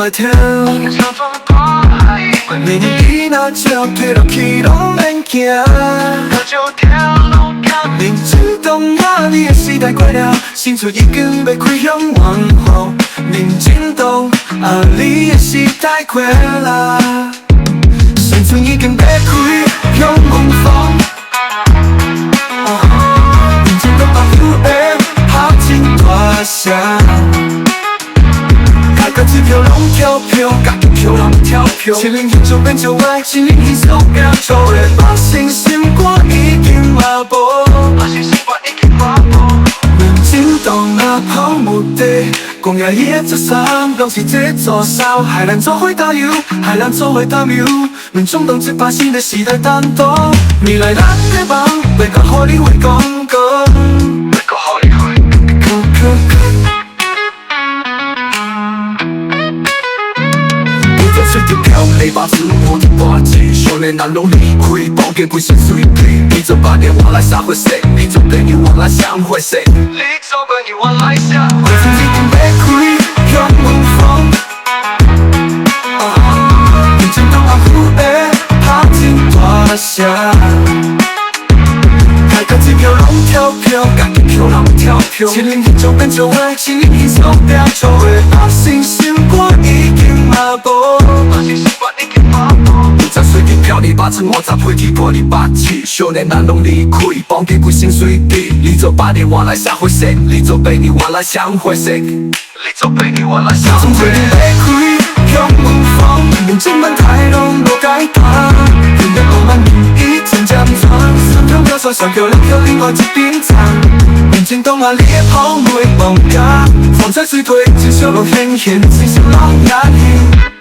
白天。明年伊若照退落去拢免惊。民进党啊，你的时代过了，新厝已经要开向往后。民进党啊，你的时代过了，新厝已经要开向往后。民进党啊，UM 好真大声。各支票拢跳票，家己票拢跳票。701就变就爱701手表，做的百姓心肝已经麻木。民进党啊泡沫地，公爷伊的13拢是这做骚，害咱做伙打游，害咱做伙担忧。民众党这把新的时代担当，未来咱的梦，要甲互你会讲讲。吹着飘雷把自我的霸气，少年难拢离开，保健规身水皮。你做8年我来社会谁？你做朋友我来相会谁？你做朋友我来社会。新厝已经要开向往风，民进党啊呼的好真大声。各支票拢跳票，家己票拢跳票。701就变就爱701手表，做的百姓心肝已经麻木。20岁的票你把成50岁提过你霸气，少年难拢离开，保健规身水皮。你做8年我来社会谁？你做8年我来相会谁？你做8年我来相会。从这里要开向往风，民进党太拢无解答，永远浪漫民意真假不传。3票票选票2票另外一边藏，民进党啊你的泡沫妄想，风采水退，至少拢显现，至少人眼现。